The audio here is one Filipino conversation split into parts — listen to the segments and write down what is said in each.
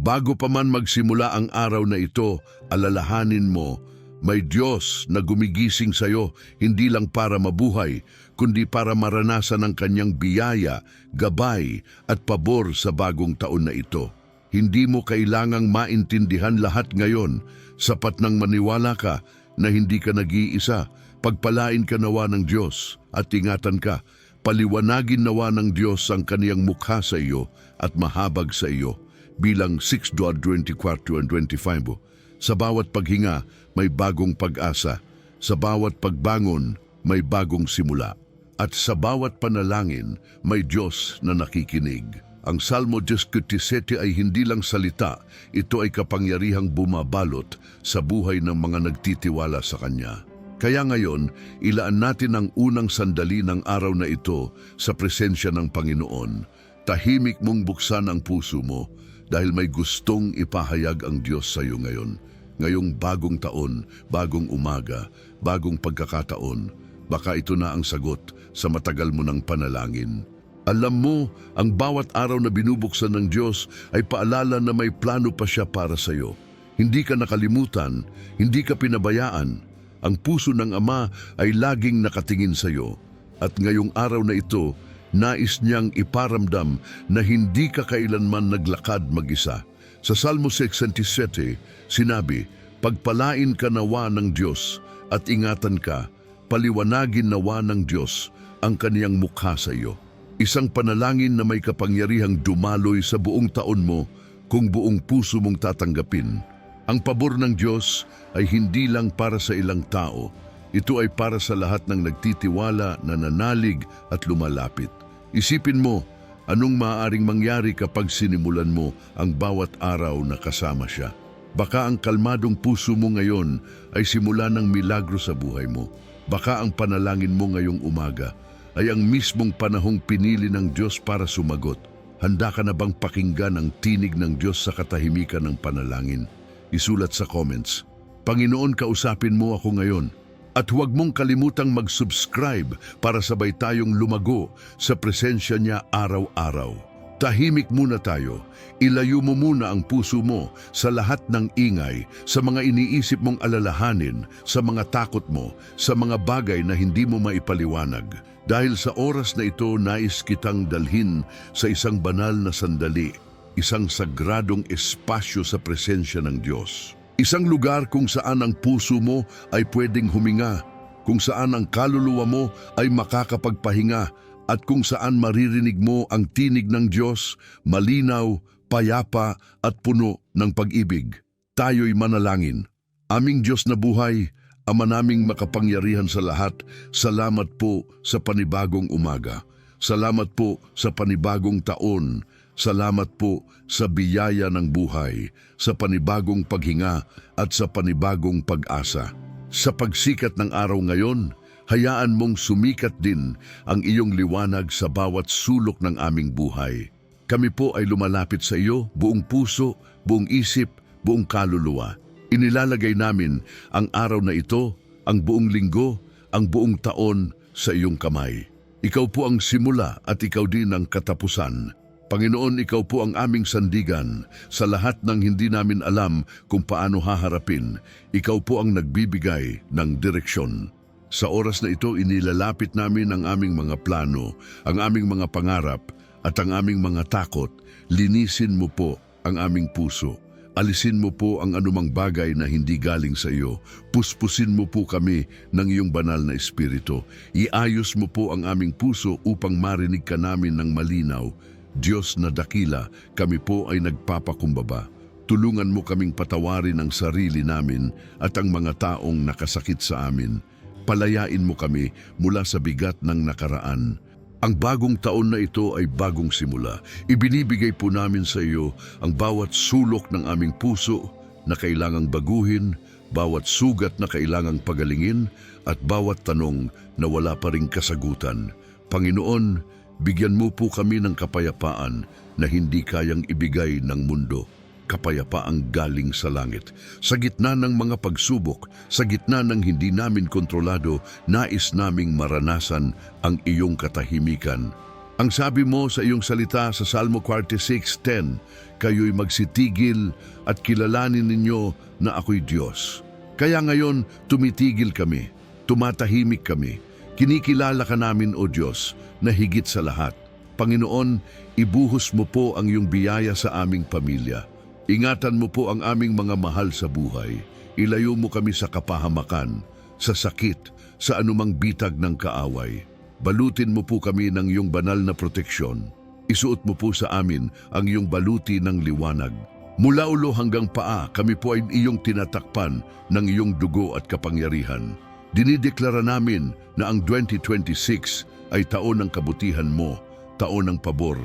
Bago pa man magsimula ang araw na ito, alalahanin mo, may Diyos na gumigising sa iyo hindi lang para mabuhay, kundi para maranasan ang kanyang biyaya, gabay at pabor sa bagong taon na ito. Hindi mo kailangang maintindihan lahat ngayon, sapat nang maniwala ka na hindi ka nag-iisa. Pagpalain ka nawa ng Diyos at ingatan ka, paliwanagin nawa ng Diyos ang kaniyang mukha sa iyo at mahabag sa iyo. Bilang 6:24 and 25. Sa bawat paghinga, may bagong pag-asa. Sa bawat pagbangon, may bagong simula. At sa bawat panalangin, may Diyos na nakikinig. Ang Salmo 17 ay hindi lang salita, ito ay kapangyarihang bumabalot sa buhay ng mga nagtitiwala sa Kanya. Kaya ngayon, ilaan natin ang unang sandali ng araw na ito sa presensya ng Panginoon. Tahimik mong buksan ang puso mo dahil may gustong ipahayag ang Diyos sa iyo ngayon. Ngayong bagong taon, bagong umaga, bagong pagkakataon, baka ito na ang sagot sa matagal mo ng panalangin. Alam mo, ang bawat araw na binubuksan ng Diyos ay paalala na may plano pa siya para sa iyo. Hindi ka nakalimutan, hindi ka pinabayaan. Ang puso ng Ama ay laging nakatingin sa iyo. At ngayong araw na ito, nais niyang iparamdam na hindi ka kailanman naglakad mag-isa. Sa Salmo 67, sinabi, "Pagpalain ka nawa ng Diyos at ingatan ka, paliwanagin nawa ng Diyos ang kaniyang mukha sa iyo." Isang panalangin na may kapangyarihang dumaloy sa buong taon mo kung buong puso mong tatanggapin. Ang pabor ng Diyos ay hindi lang para sa ilang tao. Ito ay para sa lahat ng nagtitiwala, nananalig at lumalapit. Isipin mo, anong maaaring mangyari kapag sinimulan mo ang bawat araw na kasama siya? Baka ang kalmadong puso mo ngayon ay simula ng milagro sa buhay mo. Baka ang panalangin mo ngayong umaga ay ang mismong panahong pinili ng Diyos para sumagot. Handa ka na bang pakinggan ang tinig ng Diyos sa katahimikan ng panalangin? Isulat sa comments, "Panginoon, kausapin mo ako ngayon." At huwag mong kalimutang mag-subscribe para sabay tayong lumago sa presensya niya araw-araw. Tahimik muna tayo. Ilayo mo muna ang puso mo sa lahat ng ingay, sa mga iniisip mong alalahanin, sa mga takot mo, sa mga bagay na hindi mo maipaliwanag. Dahil sa oras na ito, nais kitang dalhin sa isang banal na sandali, isang sagradong espasyo sa presensya ng Diyos. Isang lugar kung saan ang puso mo ay pwedeng huminga, kung saan ang kaluluwa mo ay makakapagpahinga, at kung saan maririnig mo ang tinig ng Diyos, malinaw, payapa at puno ng pag-ibig. Tayo'y manalangin. Aming Diyos na buhay, Ama naming makapangyarihan sa lahat, salamat po sa panibagong umaga. Salamat po sa panibagong taon. Salamat po sa biyaya ng buhay, sa panibagong paghinga at sa panibagong pag-asa. Sa pagsikat ng araw ngayon, hayaan mong sumikat din ang iyong liwanag sa bawat sulok ng aming buhay. Kami po ay lumalapit sa iyo, buong puso, buong isip, buong kaluluwa. Inilalagay namin ang araw na ito, ang buong linggo, ang buong taon sa iyong kamay. Ikaw po ang simula at ikaw din ang katapusan. Panginoon, ikaw po ang aming sandigan sa lahat ng hindi namin alam kung paano haharapin. Ikaw po ang nagbibigay ng direksyon. Sa oras na ito, inilalapit namin ang aming mga plano, ang aming mga pangarap at ang aming mga takot. Linisin mo po ang aming puso. Alisin mo po ang anumang bagay na hindi galing sa iyo. Puspusin mo po kami ng iyong banal na espiritu. Iayos mo po ang aming puso upang marinig ka namin ng malinaw. Diyos na dakila, kami po ay nagpapakumbaba. Tulungan mo kaming patawarin ang sarili namin at ang mga taong nakasakit sa amin. Palayain mo kami mula sa bigat ng nakaraan. Ang bagong taon na ito ay bagong simula. Ibinibigay po namin sa iyo ang bawat sulok ng aming puso na kailangang baguhin, bawat sugat na kailangang pagalingin, at bawat tanong na wala pa ring kasagutan. Panginoon, bigyan mo po kami ng kapayapaan na hindi kayang ibigay ng mundo. Kapayapaang galing sa langit. Sa gitna ng mga pagsubok, sa gitna ng hindi namin kontrolado, nais naming maranasan ang iyong katahimikan. Ang sabi mo sa iyong salita sa Salmo 46:10, kayo'y magsitigil at kilalanin ninyo na ako'y Diyos. Kaya ngayon tumitigil kami, tumatahimik kami, kinikilala ka namin o Diyos na higit sa lahat. Panginoon, ibuhos mo po ang iyong biyaya sa aming pamilya. Ingatan mo po ang aming mga mahal sa buhay. Ilayo mo kami sa kapahamakan, sa sakit, sa anumang bitag ng kaaway. Balutin mo po kami ng iyong banal na proteksyon. Isuot mo po sa amin ang iyong baluti ng liwanag. Mula ulo hanggang paa, kami po ay iyong tinatakpan ng iyong dugo at kapangyarihan. Dinideklara namin na ang 2026 ay taon ng kabutihan mo, taon ng pabor,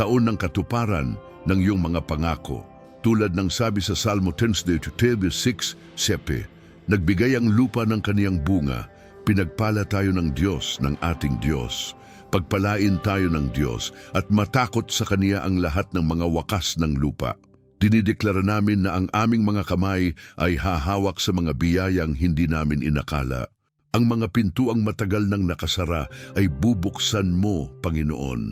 taon ng katuparan ng iyong mga pangako. Tulad ng sabi sa Salmo 10:6, nagbigay ang lupa ng kaniyang bunga, pinagpala tayo ng Diyos, ng ating Diyos. Pagpalain tayo ng Diyos at matakot sa Kaniya ang lahat ng mga wakas ng lupa. Dinideklara namin na ang aming mga kamay ay hahawak sa mga biyayang hindi namin inakala. Ang mga pintuang matagal nang nakasara ay bubuksan mo, Panginoon.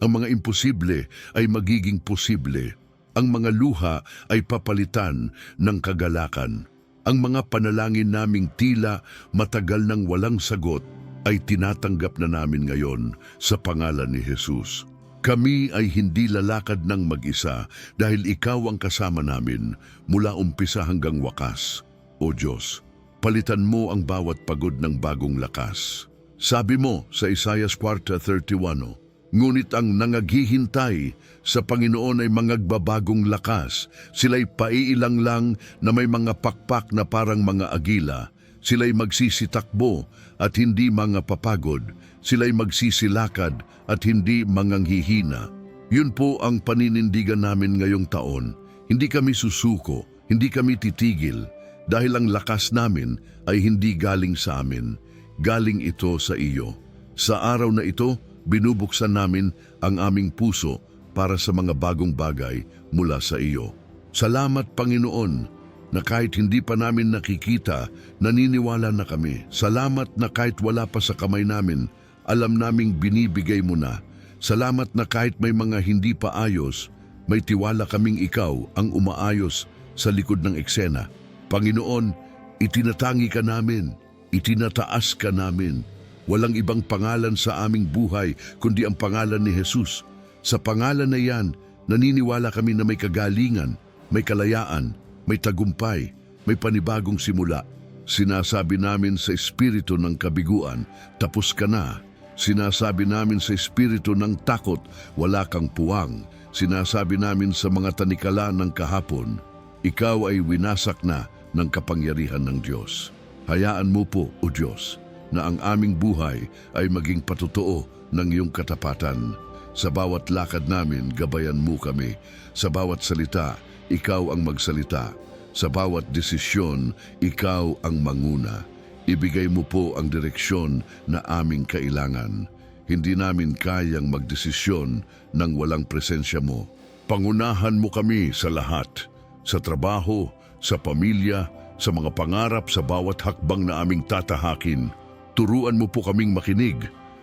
Ang mga imposible ay magiging posible. Ang mga luha ay papalitan ng kagalakan. Ang mga panalangin naming tila matagal nang walang sagot ay tinatanggap na namin ngayon sa pangalan ni Jesus. Kami ay hindi lalakad ng mag-isa dahil ikaw ang kasama namin mula umpisa hanggang wakas. O Diyos, palitan mo ang bawat pagod ng bagong lakas. Sabi mo sa Isaiah 4:31, ngunit ang nangaghihintay sa Panginoon ay mangagbabagong lakas. Sila'y paiilang lang na may mga pakpak na parang mga agila. Sila'y magsisitakbo at hindi mga papagod. Sila'y magsisilakad at hindi manganghihina. Yun po ang paninindigan namin ngayong taon. Hindi kami susuko, hindi kami titigil, dahil ang lakas namin ay hindi galing sa amin. Galing ito sa iyo. Sa araw na ito, binubuksan namin ang aming puso para sa mga bagong bagay mula sa iyo. Salamat, Panginoon, na kahit hindi pa namin nakikita, naniniwala na kami. Salamat na kahit wala pa sa kamay namin, alam naming binibigay mo na. Salamat na kahit may mga hindi pa ayos, may tiwala kaming ikaw ang umaayos sa likod ng eksena. Panginoon, itinatangi ka namin, itinataas ka namin. Walang ibang pangalan sa aming buhay kundi ang pangalan ni Jesus. Sa pangalan na yan, naniniwala kami na may kagalingan, may kalayaan, may tagumpay, may panibagong simula. Sinasabi namin sa espiritu ng kabiguan, tapos ka na. Sinasabi namin sa espiritu ng takot, wala kang puwang. Sinasabi namin sa mga tanikala ng kahapon, ikaw ay winasak na ng kapangyarihan ng Diyos. Hayaan mo po, O Diyos, na ang aming buhay ay maging patotoo ng iyong katapatan. Sa bawat lakad namin, gabayan mo kami. Sa bawat salita, ikaw ang magsalita. Sa bawat desisyon, ikaw ang manguna. Ibigay mo po ang direksyon na aming kailangan. Hindi namin kayang magdesisyon nang walang presensya mo. Pangunahan mo kami sa lahat, sa trabaho, sa pamilya, sa mga pangarap, sa bawat hakbang na aming tatahakin. Turuan mo po kaming makinig.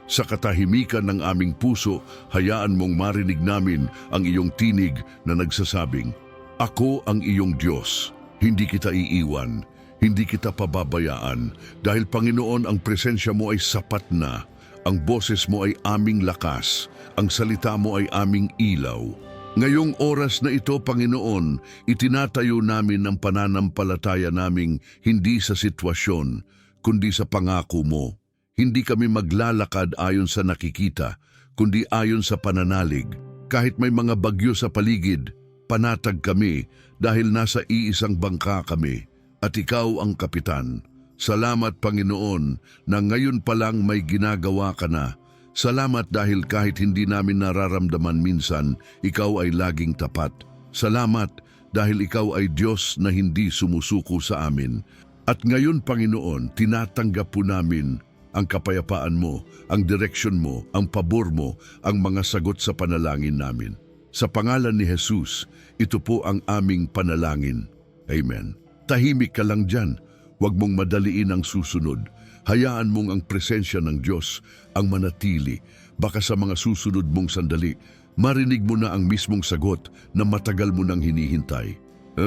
Sa katahimikan ng aming puso, hayaan mong marinig namin ang iyong tinig na nagsasabing, ako ang iyong Diyos, hindi kita iiwan, hindi kita pababayaan, dahil Panginoon ang presensya mo ay sapat na, ang boses mo ay aming lakas, ang salita mo ay aming ilaw. Ngayong oras na ito, Panginoon, itinatayo namin ang pananampalataya naming hindi sa sitwasyon, kundi sa pangako mo. Hindi kami maglalakad ayon sa nakikita, kundi ayon sa pananalig. Kahit may mga bagyo sa paligid, panatag kami dahil nasa iisang bangka kami at ikaw ang kapitan. Salamat, Panginoon, na ngayon pa lang may ginagawa ka na. Salamat dahil kahit hindi namin nararamdaman minsan, ikaw ay laging tapat. Salamat dahil ikaw ay Diyos na hindi sumusuko sa amin. At ngayon, Panginoon, tinatanggap po namin ang kapayapaan mo, ang direksyon mo, ang pabor mo, ang mga sagot sa panalangin namin. Sa pangalan ni Jesus, ito po ang aming panalangin. Amen. Tahimik ka lang dyan. Huwag mong madaliin ang susunod. Hayaan mong ang presensya ng Diyos ang manatili. Baka sa mga susunod mong sandali, marinig mo na ang mismong sagot na matagal mo nang hinihintay.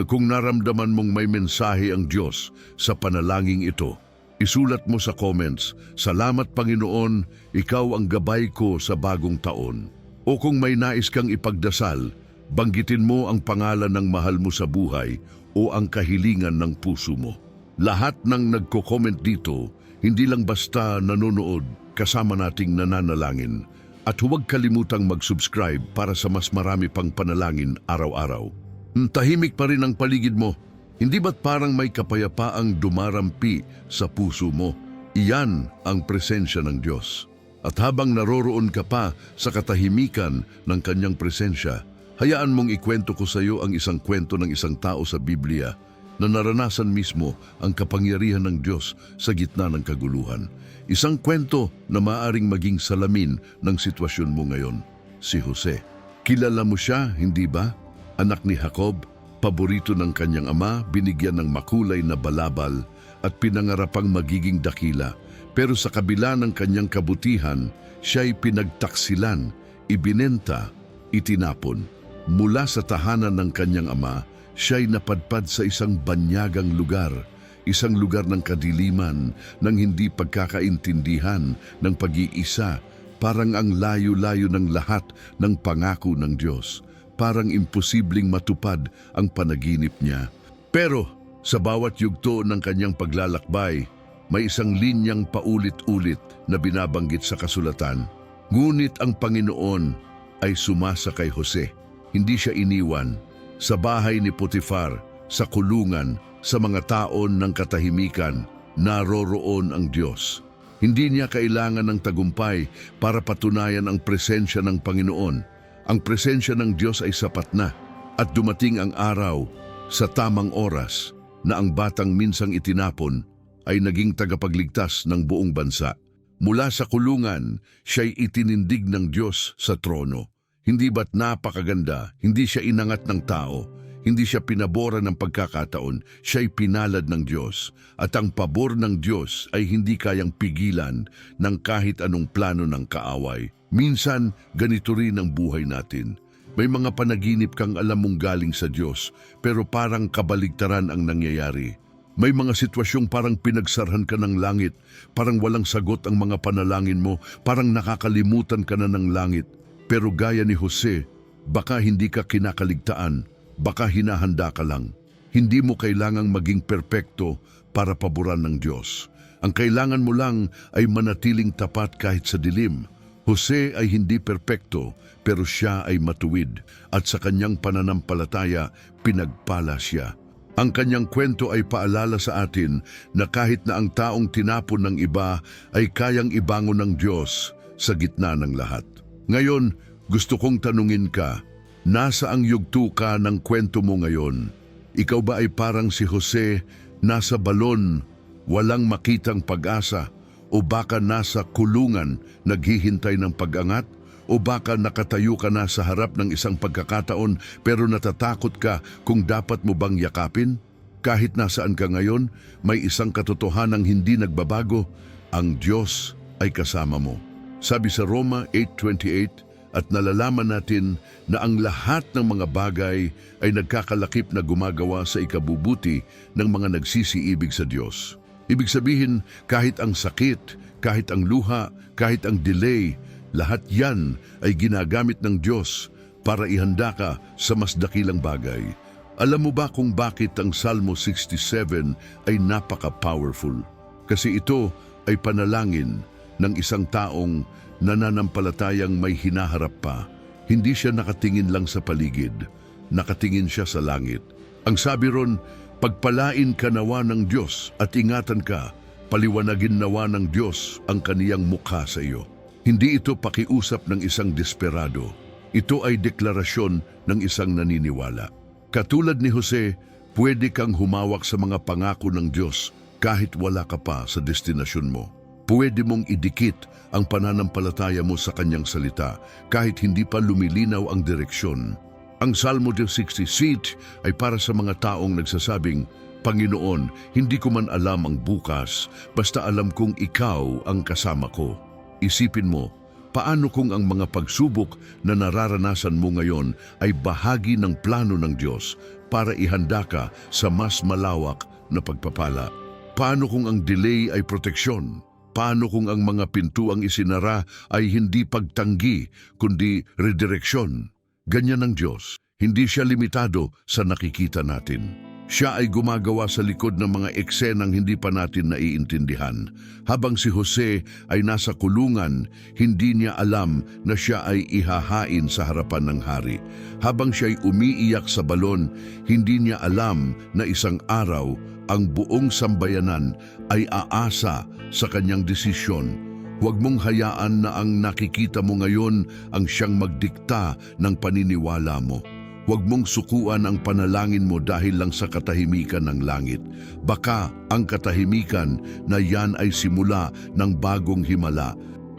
Kung naramdaman mong may mensahe ang Diyos sa panalangin ito, isulat mo sa comments, "Salamat Panginoon, ikaw ang gabay ko sa bagong taon." O kung may nais kang ipagdasal, banggitin mo ang pangalan ng mahal mo sa buhay o ang kahilingan ng puso mo. Lahat ng nagko-comment dito, hindi lang basta nanonood, kasama nating nananalangin. At huwag kalimutang mag-subscribe para sa mas marami pang panalangin araw-araw. Tahimik pa rin ang paligid mo. Hindi ba't parang may kapayapaang dumarampi sa puso mo? Iyan ang presensya ng Diyos. At habang naroroon ka pa sa katahimikan ng kanyang presensya, hayaan mong ikwento ko sa iyo ang isang kwento ng isang tao sa Biblia na naranasan mismo ang kapangyarihan ng Diyos sa gitna ng kaguluhan. Isang kwento na maaaring maging salamin ng sitwasyon mo ngayon. Si Jose. Kilala mo siya, hindi ba? Anak ni Jacob, paborito ng kanyang ama, binigyan ng makulay na balabal at pinangarapang magiging dakila. Pero sa kabila ng kanyang kabutihan, siya'y pinagtaksilan, ibinenta, itinapon. Mula sa tahanan ng kanyang ama, siya'y napadpad sa isang banyagang lugar, isang lugar ng kadiliman, ng hindi pagkakaintindihan, ng pag-iisa, parang ang layo-layo ng lahat ng pangako ng Diyos. Parang imposibleng matupad ang panaginip niya. Pero sa bawat yugto ng kanyang paglalakbay, may isang linyang paulit-ulit na binabanggit sa kasulatan. Ngunit ang Panginoon ay sumasa kay Jose. Hindi siya iniwan. Sa bahay ni Potifar, sa kulungan, sa mga taon ng katahimikan, naroroon ang Diyos. Hindi niya kailangan ng tagumpay para patunayan ang presensya ng Panginoon. Ang presensya ng Diyos ay sapat na at dumating ang araw sa tamang oras na ang batang minsang itinapon ay naging tagapagligtas ng buong bansa. Mula sa kulungan, siya'y itinindig ng Diyos sa trono. Hindi ba't napakaganda? Hindi siya inangat ng tao. Hindi siya pinabora ng pagkakataon. Siya'y pinalad ng Diyos. At ang pabor ng Diyos ay hindi kayang pigilan ng kahit anong plano ng kaaway. Minsan, ganito rin ang buhay natin. May mga panaginip kang alam mong galing sa Diyos, pero parang kabaligtaran ang nangyayari. May mga sitwasyong parang pinagsarhan ka ng langit, parang walang sagot ang mga panalangin mo, parang nakakalimutan ka na ng langit. Pero gaya ni Jose, baka hindi ka kinakaligtaan, baka hinahanda ka lang. Hindi mo kailangang maging perpekto para paboran ng Diyos. Ang kailangan mo lang ay manatiling tapat kahit sa dilim. Jose ay hindi perpekto, pero siya ay matuwid at sa kanyang pananampalataya, pinagpala siya. Ang kanyang kwento ay paalala sa atin na kahit na ang taong tinapon ng iba ay kayang ibangon ng Diyos sa gitna ng lahat. Ngayon, gusto kong tanungin ka, nasa ang yugto ka ng kwento mo ngayon? Ikaw ba ay parang si Jose, nasa balon, walang makitang pag-asa? O baka nasa kulungan, naghihintay ng pag-angat? O baka nakatayo ka na sa harap ng isang pagkakataon pero natatakot ka kung dapat mo bang yakapin? Kahit nasaan ka ngayon, may isang katotohanang hindi nagbabago, ang Diyos ay kasama mo. Sabi sa Roma 8:28, at nalalaman natin na ang lahat ng mga bagay ay nagkakalakip na gumagawa sa ikabubuti ng mga nagsisiibig sa Diyos. Ibig sabihin, kahit ang sakit, kahit ang luha, kahit ang delay, lahat yan ay ginagamit ng Diyos para ihanda ka sa mas dakilang bagay. Alam mo ba kung bakit ang Salmo 67 ay napaka-powerful? Kasi ito ay panalangin ng isang taong nananampalatayang may hinaharap pa. Hindi siya nakatingin lang sa paligid, nakatingin siya sa langit. Ang sabi ron, pagpalain ka nawa ng Diyos at ingatan ka, paliwanagin nawa ng Diyos ang kaniyang mukha sa iyo. Hindi ito pakiusap ng isang desperado. Ito ay deklarasyon ng isang naniniwala. Katulad ni Jose, pwede kang humawak sa mga pangako ng Diyos kahit wala ka pa sa destinasyon mo. Pwede mong idikit ang pananampalataya mo sa kanyang salita kahit hindi pa lumilinaw ang direksyon. Ang Salmo 66 ay para sa mga taong nagsasabing, Panginoon, hindi ko man alam ang bukas, basta alam kong ikaw ang kasama ko. Isipin mo, paano kung ang mga pagsubok na nararanasan mo ngayon ay bahagi ng plano ng Diyos para ihanda ka sa mas malawak na pagpapala? Paano kung ang delay ay proteksyon? Paano kung ang mga pintuang isinara ay hindi pagtanggi, kundi redireksyon? Ganyan ang Diyos. Hindi siya limitado sa nakikita natin. Siya ay gumagawa sa likod ng mga eksenang hindi pa natin naiintindihan. Habang si Jose ay nasa kulungan, hindi niya alam na siya ay ihahain sa harapan ng hari. Habang siya ay umiiyak sa balon, hindi niya alam na isang araw ang buong sambayanan ay aasa sa kanyang desisyon. Huwag mong hayaan na ang nakikita mo ngayon ang siyang magdikta ng paniniwala mo. Huwag mong sukuan ang panalangin mo dahil lang sa katahimikan ng langit. Baka ang katahimikan na yan ay simula ng bagong himala.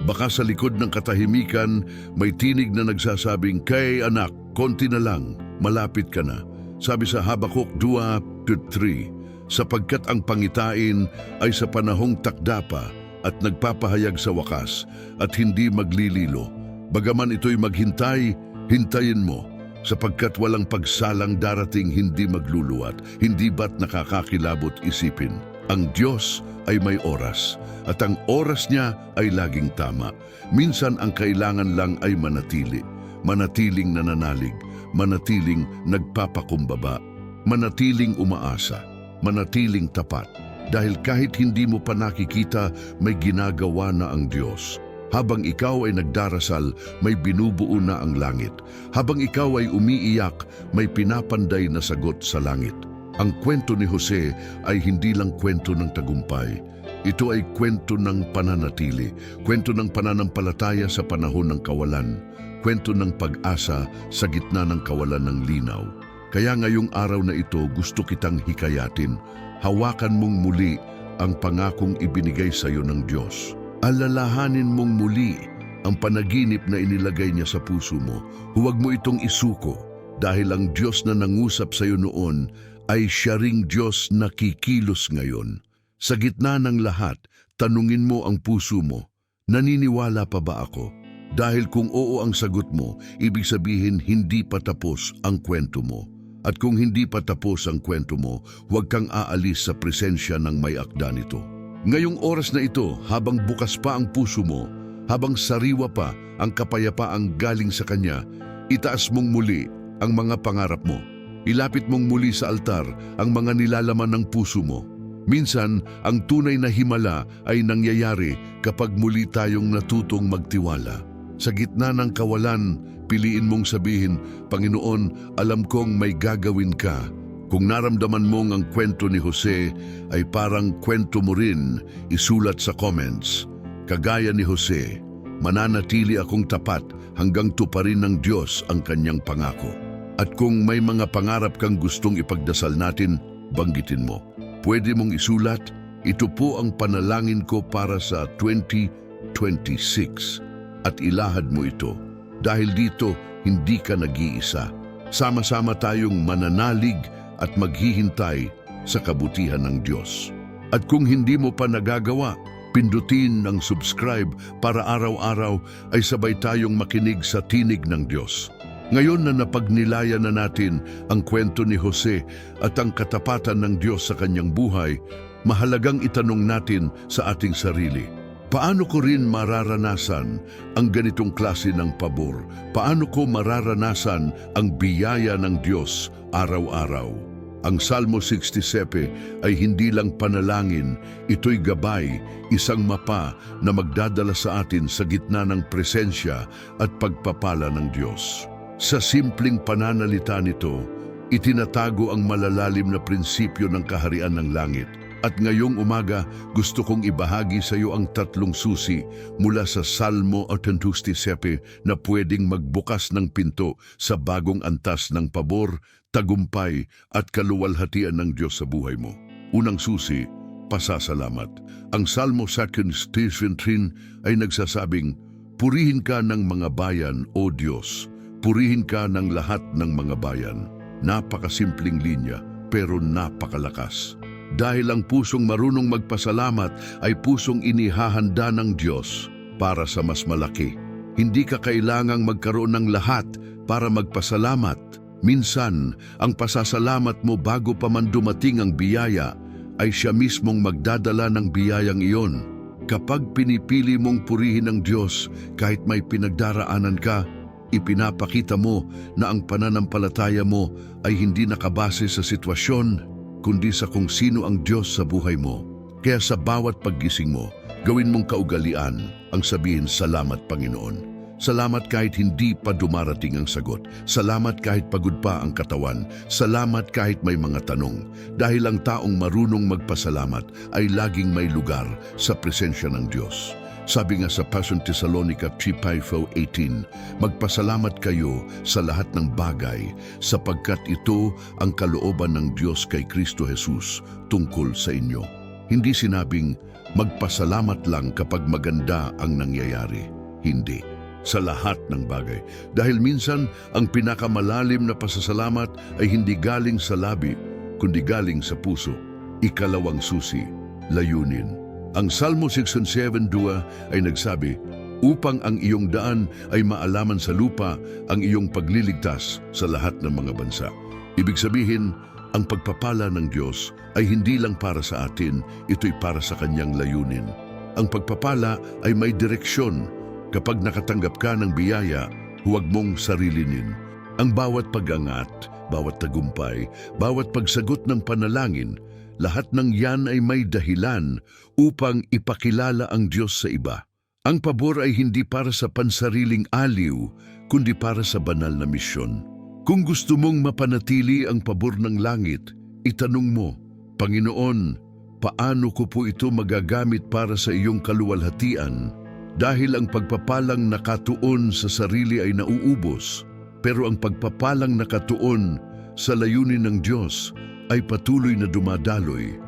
Baka sa likod ng katahimikan may tinig na nagsasabing, "Kay anak, konti na lang, malapit ka na." Sabi sa Habakuk 2:3, sapagkat ang pangitain ay sa panahong takda pa at nagpapahayag sa wakas at hindi maglililo. Bagaman ito'y maghintay, hintayin mo, sapagkat walang pagsalang darating hindi magluluwat, hindi ba't nakakakilabot isipin. Ang Diyos ay may oras, at ang oras niya ay laging tama. Minsan ang kailangan lang ay manatili, manatiling nananalig, manatiling nagpapakumbaba, manatiling umaasa, manatiling tapat. Dahil kahit hindi mo pa nakikita, may ginagawa na ang Diyos. Habang ikaw ay nagdarasal, may binubuo na ang langit. Habang ikaw ay umiiyak, may pinapanday na sagot sa langit. Ang kwento ni Jose ay hindi lang kwento ng tagumpay. Ito ay kwento ng pananatili, kwento ng pananampalataya sa panahon ng kawalan, kwento ng pag-asa sa gitna ng kawalan ng linaw. Kaya ngayong araw na ito gusto kitang hikayatin, hawakan mong muli ang pangakong ibinigay sa iyo ng Diyos. Alalahanin mong muli ang panaginip na inilagay niya sa puso mo. Huwag mo itong isuko dahil ang Diyos na nangusap sa iyo noon ay siya ring Diyos na kikilos ngayon. Sa gitna ng lahat, tanungin mo ang puso mo, naniniwala pa ba ako? Dahil kung oo ang sagot mo, ibig sabihin hindi pa tapos ang kwento mo. At kung hindi pa tapos ang kwento mo, huwag kang aalis sa presensya ng may akda nito. Ngayong oras na ito, habang bukas pa ang puso mo, habang sariwa pa ang kapayapaang galing sa Kanya, itaas mong muli ang mga pangarap mo. Ilapit mong muli sa altar ang mga nilalaman ng puso mo. Minsan, ang tunay na himala ay nangyayari kapag muli tayong natutong magtiwala. Sa gitna ng kawalan, piliin mong sabihin, "Panginoon, alam kong may gagawin ka." Kung naramdaman mong ang kwento ni Jose ay parang kwento mo rin, isulat sa comments. Kagaya ni Jose, mananatili akong tapat hanggang tuparin ng Diyos ang kanyang pangako. At kung may mga pangarap kang gustong ipagdasal natin, banggitin mo. Pwede mong isulat, "Ito po ang panalangin ko para sa 2026. At ilahad mo ito. Dahil dito, hindi ka nag-iisa. Sama-sama tayong mananalig at maghihintay sa kabutihan ng Diyos. At kung hindi mo pa nagagawa, pindutin ang subscribe para araw-araw ay sabay tayong makinig sa tinig ng Diyos. Ngayon na napagnilayan na natin ang kwento ni Jose at ang katapatan ng Diyos sa kanyang buhay, mahalagang itanong natin sa ating sarili, paano ko rin mararanasan ang ganitong klase ng pabor? Paano ko mararanasan ang biyaya ng Diyos araw-araw? Ang Salmo 67 ay hindi lang panalangin, ito'y gabay, isang mapa na magdadala sa atin sa gitna ng presensya at pagpapala ng Diyos. Sa simpleng pananalita nito, itinatago ang malalalim na prinsipyo ng kaharian ng langit. At ngayong umaga, gusto kong ibahagi sa iyo ang 3 susi mula sa Salmo 87 na pwedeng magbukas ng pinto sa bagong antas ng pabor, tagumpay at kaluwalhatian ng Diyos sa buhay mo. Unang susi, pasasalamat. Ang Salmo 2:13 ay nagsasabing, "Purihin ka ng mga bayan, O Diyos. Purihin ka ng lahat ng mga bayan." Napakasimpleng linya, pero napakalakas. Dahil ang pusong marunong magpasalamat ay pusong inihahanda ng Diyos para sa mas malaki. Hindi ka kailangang magkaroon ng lahat para magpasalamat. Minsan, ang pasasalamat mo bago pa man dumating ang biyaya ay siya mismong magdadala ng biyayang iyon. Kapag pinipili mong purihin ang Diyos kahit may pinagdaraanan ka, ipinapakita mo na ang pananampalataya mo ay hindi nakabase sa sitwasyon, kundi sa kung sino ang Diyos sa buhay mo. Kaya sa bawat paggising mo, gawin mong kaugalian ang sabihin, "Salamat, Panginoon." Salamat kahit hindi pa dumarating ang sagot. Salamat kahit pagod pa ang katawan. Salamat kahit may mga tanong. Dahil ang taong marunong magpasalamat ay laging may lugar sa presensya ng Diyos. Sabi nga sa Passion Thessalonica 3:5-18, "Magpasalamat kayo sa lahat ng bagay, sapagkat ito ang kalooban ng Diyos kay Kristo Jesus tungkol sa inyo." Hindi sinabing magpasalamat lang kapag maganda ang nangyayari. Hindi. Sa lahat ng bagay. Dahil minsan, ang pinakamalalim na pasasalamat ay hindi galing sa labi, kundi galing sa puso. Ikalawang susi, layunin. Ang Salmo 67:2 ay nagsabi, "Upang ang iyong daan ay maalaman sa lupa, ang iyong pagliligtas sa lahat ng mga bansa." Ibig sabihin, ang pagpapala ng Diyos ay hindi lang para sa atin, ito'y para sa kanyang layunin. Ang pagpapala ay may direksyon. Kapag nakatanggap ka ng biyaya, huwag mong sarilinin. Ang bawat pag-angat, bawat tagumpay, bawat pagsagot ng panalangin, lahat ng yan ay may dahilan upang ipakilala ang Diyos sa iba. Ang pabor ay hindi para sa pansariling aliw, kundi para sa banal na misyon. Kung gusto mong mapanatili ang pabor ng langit, itanong mo, "Panginoon, paano ko po ito magagamit para sa iyong kaluwalhatian?" Dahil ang pagpapalang nakatuon sa sarili ay nauubos, pero ang pagpapalang nakatuon sa layunin ng Diyos ay patuloy na dumadaloy.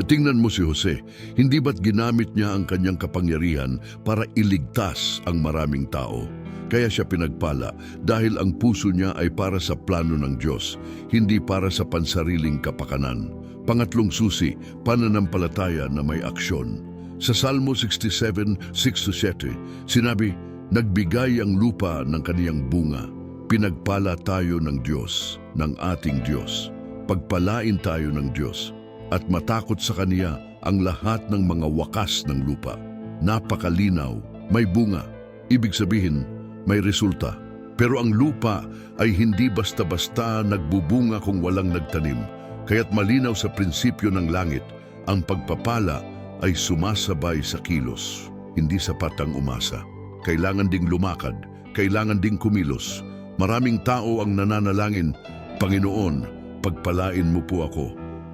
Tingnan mo si Jose, hindi ba't ginamit niya ang kanyang kapangyarihan para iligtas ang maraming tao? Kaya siya pinagpala dahil ang puso niya ay para sa plano ng Diyos, hindi para sa pansariling kapakanan. Pangatlong susi, pananampalataya na may aksyon. Sa Salmo 67:6-7, sinabi, "Nagbigay ang lupa ng kaniyang bunga. Pinagpala tayo ng Diyos, ng ating Diyos. Pagpalain tayo ng Diyos, at matakot sa Kaniya ang lahat ng mga wakas ng lupa." Napakalinaw, may bunga. Ibig sabihin, may resulta. Pero ang lupa ay hindi basta-basta nagbubunga kung walang nagtanim. Kaya't malinaw sa prinsipyo ng langit, ang pagpapala ay sumasabay sa kilos. Hindi sapat ang umasa. Kailangan ding lumakad, kailangan ding kumilos. Maraming tao ang nananalangin, "Panginoon, pagpalain mo po ako."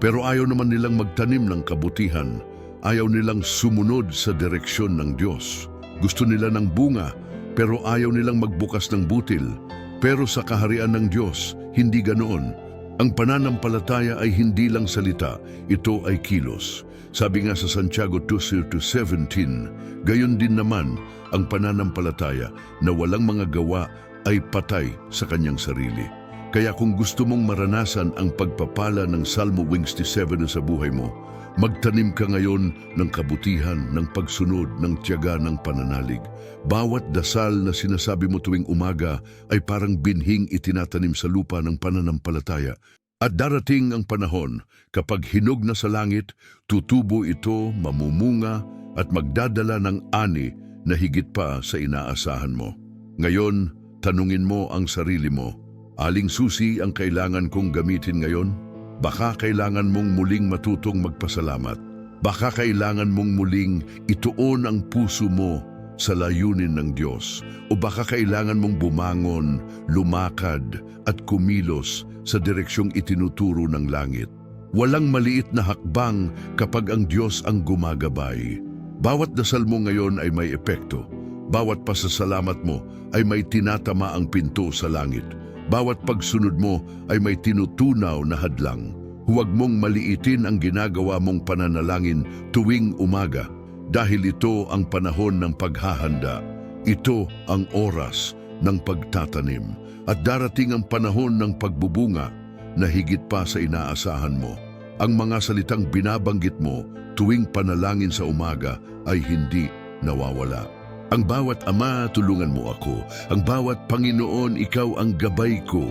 Pero ayaw naman nilang magtanim ng kabutihan. Ayaw nilang sumunod sa direksyon ng Diyos. Gusto nila ng bunga, pero ayaw nilang magbukas ng butil. Pero sa kaharian ng Diyos, hindi ganoon. Ang pananampalataya ay hindi lang salita, ito ay kilos. Sabi nga sa Santiago 2:17, "Gayon din naman ang pananampalataya na walang mga gawa ay patay sa kanyang sarili." Kaya kung gusto mong maranasan ang pagpapala ng Salmo 67 sa buhay mo, magtanim ka ngayon ng kabutihan, ng pagsunod, ng tiyaga, ng pananalig. Bawat dasal na sinasabi mo tuwing umaga ay parang binhing itinatanim sa lupa ng pananampalataya. At darating ang panahon, kapag hinog na sa langit, tutubo ito, mamumunga at magdadala ng ani na higit pa sa inaasahan mo. Ngayon, tanungin mo ang sarili mo, aling susi ang kailangan kong gamitin ngayon? Baka kailangan mong muling matutong magpasalamat. Baka kailangan mong muling ituon ang puso mo sa layunin ng Diyos. O baka kailangan mong bumangon, lumakad at kumilos sa direksyong itinuturo ng langit. Walang maliit na hakbang kapag ang Diyos ang gumagabay. Bawat dasal mo ngayon ay may epekto. Bawat pasasalamat mo ay may tinatama ang pinto sa langit. Bawat pagsunod mo ay may tinutunaw na hadlang. Huwag mong maliitin ang ginagawa mong pananalangin tuwing umaga dahil ito ang panahon ng paghahanda. Ito ang oras ng pagtatanim at darating ang panahon ng pagbubunga na higit pa sa inaasahan mo. Ang mga salitang binabanggit mo tuwing panalangin sa umaga ay hindi nawawala. Ang bawat Ama, tulungan mo ako. Ang bawat Panginoon, ikaw ang gabay ko.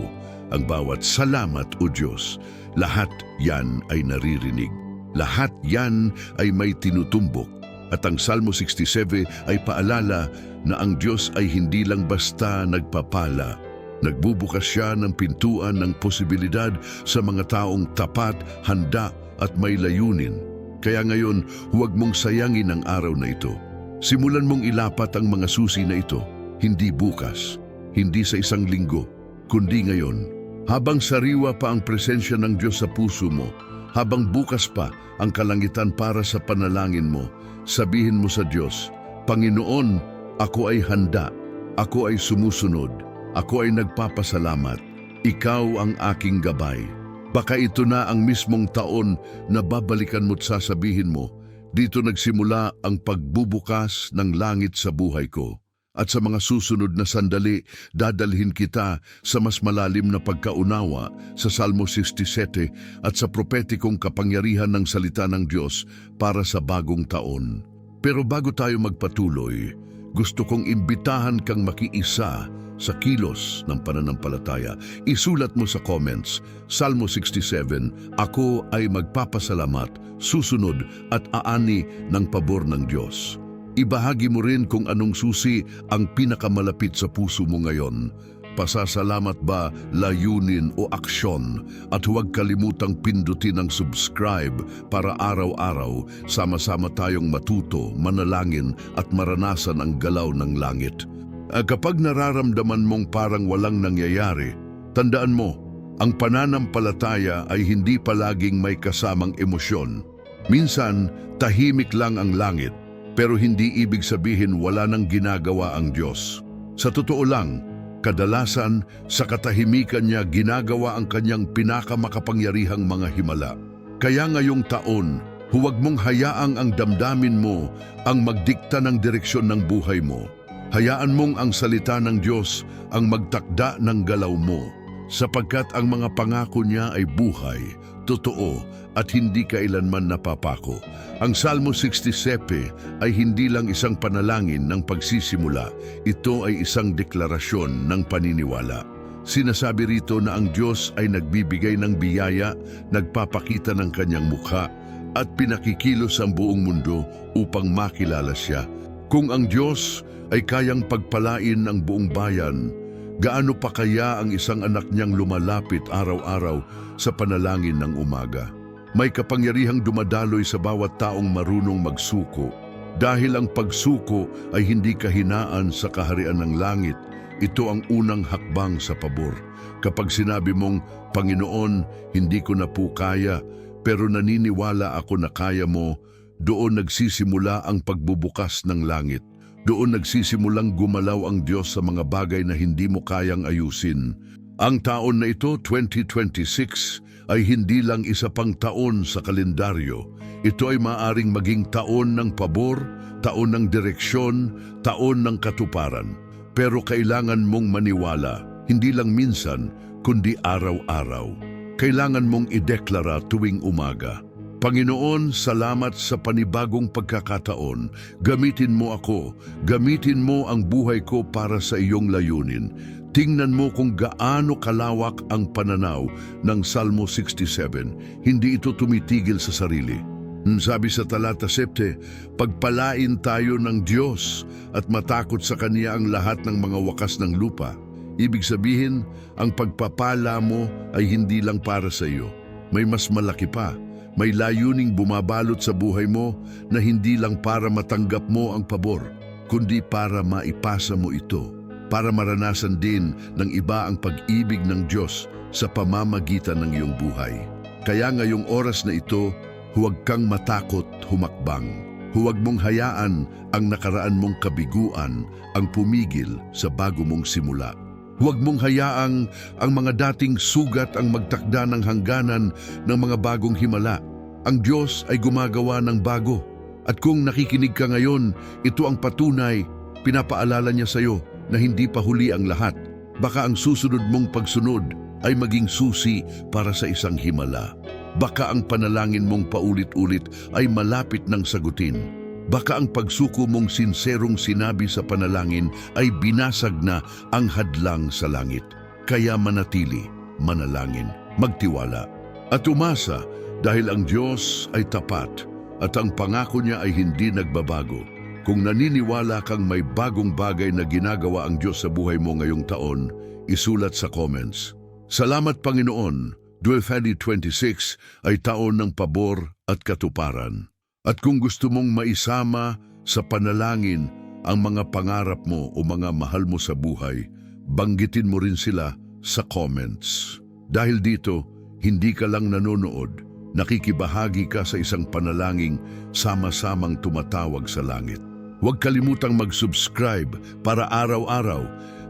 Ang bawat salamat, O Diyos, lahat yan ay naririnig. Lahat yan ay may tinutumbok. At ang Salmo 67 ay paalala na ang Diyos ay hindi lang basta nagpapala. Nagbubukas siya ng pintuan ng posibilidad sa mga taong tapat, handa at may layunin. Kaya ngayon, huwag mong sayangin ang araw na ito. Simulan mong ilapat ang mga susi na ito, hindi bukas, hindi sa isang linggo, kundi ngayon. Habang sariwa pa ang presensya ng Diyos sa puso mo, habang bukas pa ang kalangitan para sa panalangin mo, sabihin mo sa Diyos, Panginoon, ako ay handa, ako ay sumusunod, ako ay nagpapasalamat, ikaw ang aking gabay. Baka ito na ang mismong taon na babalikan mo't sasabihin mo, dito nagsimula ang pagbubukas ng langit sa buhay ko. At sa mga susunod na sandali, dadalhin kita sa mas malalim na pagkaunawa sa Salmo 67 at sa propetikong kapangyarihan ng salita ng Diyos para sa bagong taon. Pero bago tayo magpatuloy, gusto kong imbitahan kang makiisa sa kilos ng pananampalataya. Isulat mo sa comments, Salmo 67, ako ay magpapasalamat, susunod at aani ng pabor ng Diyos. Ibahagi mo rin kung anong susi ang pinakamalapit sa puso mo ngayon. Pasasalamat ba, layunin o aksyon? At huwag kalimutang pindutin ang subscribe para araw-araw sama-sama tayong matuto, manalangin at maranasan ang galaw ng langit. Kapag nararamdaman mong parang walang nangyayari, tandaan mo, ang pananampalataya ay hindi palaging may kasamang emosyon. Minsan, tahimik lang ang langit, pero hindi ibig sabihin wala nang ginagawa ang Diyos. Sa totoo lang, kadalasan sa katahimikan niya ginagawa ang kanyang pinakamakapangyarihang mga himala. Kaya ngayong taon, huwag mong hayaang ang damdamin mo ang magdikta ng direksyon ng buhay mo. Hayaan mong ang salita ng Diyos ang magtakda ng galaw mo, sapagkat ang mga pangako niya ay buhay, totoo at hindi kailanman napapako. Ang Salmo 67 ay hindi lang isang panalangin ng pagsisimula, ito ay isang deklarasyon ng paniniwala. Sinasabi rito na ang Diyos ay nagbibigay ng biyaya, nagpapakita ng kanyang mukha at pinakikilos ang buong mundo upang makilala siya. Kung ang Diyos ay kayang pagpalain ang buong bayan, gaano pa kaya ang isang anak niyang lumalapit araw-araw sa panalangin ng umaga? May kapangyarihang dumadaloy sa bawat taong marunong magsuko. Dahil ang pagsuko ay hindi kahinaan sa kaharian ng langit, ito ang unang hakbang sa pabor. Kapag sinabi mong, Panginoon, hindi ko na po kaya, pero naniniwala ako na kaya mo, doon nagsisimula ang pagbubukas ng langit. Doon nagsisimulang gumalaw ang Diyos sa mga bagay na hindi mo kayang ayusin. Ang taon na ito, 2026, ay hindi lang isa pang taon sa kalendaryo. Ito ay maaring maging taon ng pabor, taon ng direksyon, taon ng katuparan. Pero kailangan mong maniwala, hindi lang minsan, kundi araw-araw. Kailangan mong ideklara tuwing umaga. Panginoon, salamat sa panibagong pagkakataon. Gamitin mo ako, gamitin mo ang buhay ko para sa iyong layunin. Tingnan mo kung gaano kalawak ang pananaw ng Salmo 67. Hindi ito tumitigil sa sarili. Sabi sa talata 7, pagpalain tayo ng Diyos at matakot sa Kanya ang lahat ng mga wakas ng lupa. Ibig sabihin, ang pagpapala mo ay hindi lang para sa iyo. May mas malaki pa. May layuning bumabalot sa buhay mo na hindi lang para matanggap mo ang pabor, kundi para maipasa mo ito, para maranasan din ng iba ang pag-ibig ng Diyos sa pamamagitan ng iyong buhay. Kaya ngayong oras na ito, huwag kang matakot humakbang. Huwag mong hayaan ang nakaraan mong kabiguan ang pumigil sa bago mong simula. Huwag mong hayaang ang mga dating sugat ang magtakda ng hangganan ng mga bagong himala. Ang Diyos ay gumagawa ng bago. At kung nakikinig ka ngayon, ito ang patunay, pinapaalala niya sa iyo na hindi pa huli ang lahat. Baka ang susunod mong pagsunod ay maging susi para sa isang himala. Baka ang panalangin mong paulit-ulit ay malapit ng sagutin. Baka ang pagsuko mong sinserong sinabi sa panalangin ay binasag na ang hadlang sa langit. Kaya manatili, manalangin, magtiwala, at umasa dahil ang Diyos ay tapat at ang pangako niya ay hindi nagbabago. Kung naniniwala kang may bagong bagay na ginagawa ang Diyos sa buhay mo ngayong taon, isulat sa comments. Salamat Panginoon, 2026 ay taon ng pabor at katuparan. At kung gusto mong maisama sa panalangin ang mga pangarap mo o mga mahal mo sa buhay, banggitin mo rin sila sa comments. Dahil dito, hindi ka lang nanonood, nakikibahagi ka sa isang panalangin sama-samang tumatawag sa langit. Huwag kalimutang mag-subscribe para araw-araw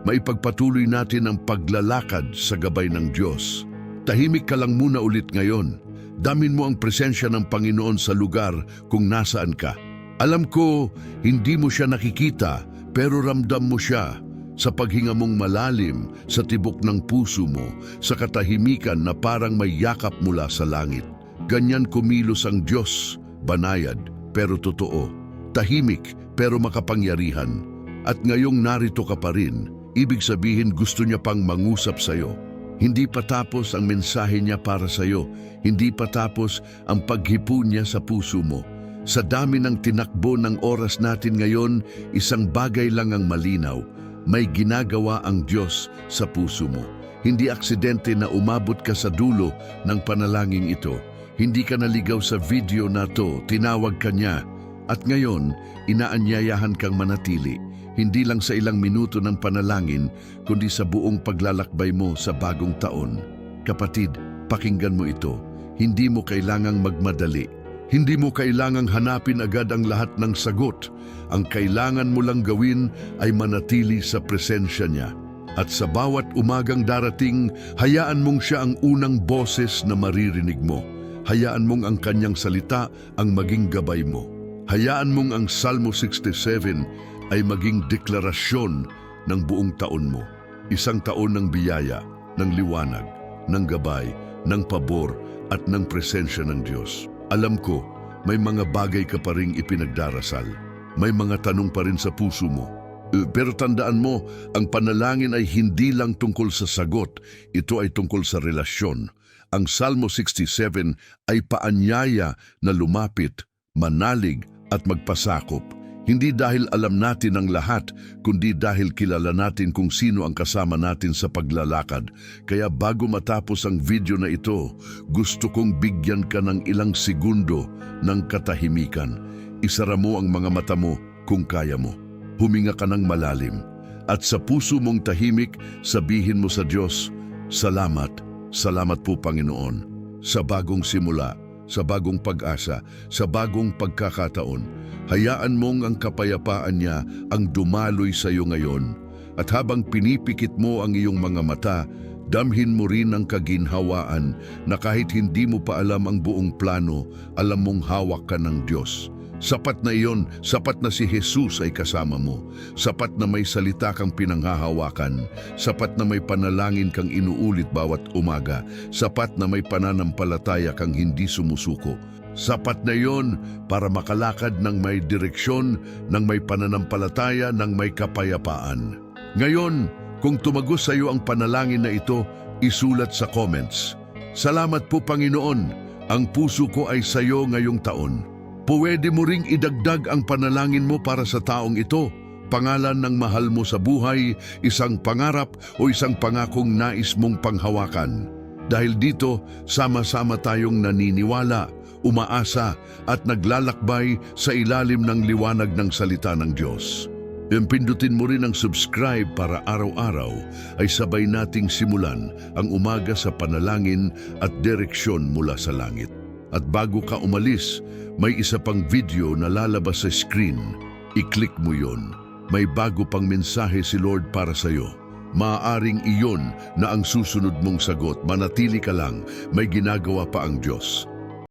maipagpatuloy natin ang paglalakad sa gabay ng Diyos. Tahimik ka lang muna ulit ngayon. Damin mo ang presensya ng Panginoon sa lugar kung nasaan ka. Alam ko, hindi mo siya nakikita, pero ramdam mo siya sa paghinga mong malalim, sa tibok ng puso mo, sa katahimikan na parang may yakap mula sa langit. Ganyan kumilos ang Diyos, banayad pero totoo, tahimik pero makapangyarihan. At ngayong narito ka pa rin, ibig sabihin gusto niya pang mangusap sa'yo. Hindi pa tapos ang mensahe niya para sa'yo, hindi pa tapos ang paghipo niya sa puso mo. Sa dami ng tinakbo ng oras natin ngayon, isang bagay lang ang malinaw, may ginagawa ang Diyos sa puso mo. Hindi aksidente na umabot ka sa dulo ng panalangin ito. Hindi ka naligaw sa video na to, tinawag ka niya. At ngayon, inaanyayahan kang manatili, hindi lang sa ilang minuto ng panalangin, kundi sa buong paglalakbay mo sa bagong taon. Kapatid, pakinggan mo ito. Hindi mo kailangang magmadali. Hindi mo kailangang hanapin agad ang lahat ng sagot. Ang kailangan mo lang gawin ay manatili sa presensya niya. At sa bawat umagang darating, hayaan mong siya ang unang boses na maririnig mo. Hayaan mong ang kanyang salita ang maging gabay mo. Hayaan mong ang Salmo 67 ay maging deklarasyon ng buong taon mo. Isang taon ng biyaya, ng liwanag, ng gabay, ng pabor at ng presensya ng Diyos. Alam ko, may mga bagay ka pa ring ipinagdarasal. May mga tanong pa rin sa puso mo. Pero tandaan mo, ang panalangin ay hindi lang tungkol sa sagot, ito ay tungkol sa relasyon. Ang Salmo 67 ay paanyaya na lumapit, manalig at magpasakop. Hindi dahil alam natin ang lahat, kundi dahil kilala natin kung sino ang kasama natin sa paglalakad. Kaya bago matapos ang video na ito, gusto kong bigyan ka ng ilang segundo ng katahimikan. Isara mo ang mga mata mo kung kaya mo. Huminga ka ng malalim. At sa puso mong tahimik, sabihin mo sa Diyos, Salamat, salamat po Panginoon, sa bagong simula, sa bagong pag-asa, sa bagong pagkakataon. Hayaan mong ang kapayapaan niya ang dumaloy sa iyo ngayon. At habang pinipikit mo ang iyong mga mata, damhin mo rin ang kaginhawaan na kahit hindi mo pa alam ang buong plano, alam mong hawak ka ng Diyos. Sapat na iyon, sapat na si Jesus ay kasama mo. Sapat na may salita kang pinanghahawakan. Sapat na may panalangin kang inuulit bawat umaga. Sapat na may pananampalataya kang hindi sumusuko. Sapat na iyon para makalakad ng may direksyon, ng may pananampalataya, ng may kapayapaan. Ngayon, kung tumagos sa iyo ang panalangin na ito, isulat sa comments. Salamat po Panginoon, ang puso ko ay sa iyo ngayong taon. Pwede mo ring idagdag ang panalangin mo para sa taong ito, pangalan ng mahal mo sa buhay, isang pangarap o isang pangakong nais mong panghawakan. Dahil dito, sama-sama tayong naniniwala, umaasa at naglalakbay sa ilalim ng liwanag ng salita ng Diyos. Pindutin mo rin ang subscribe para araw-araw ay sabay nating simulan ang umaga sa panalangin at direksyon mula sa langit. At bago ka umalis, may isa pang video na lalabas sa screen. I-click mo yon. May bago pang mensahe si Lord para sa iyo. Maaaring iyon na ang susunod mong sagot. Manatili ka lang, may ginagawa pa ang Diyos.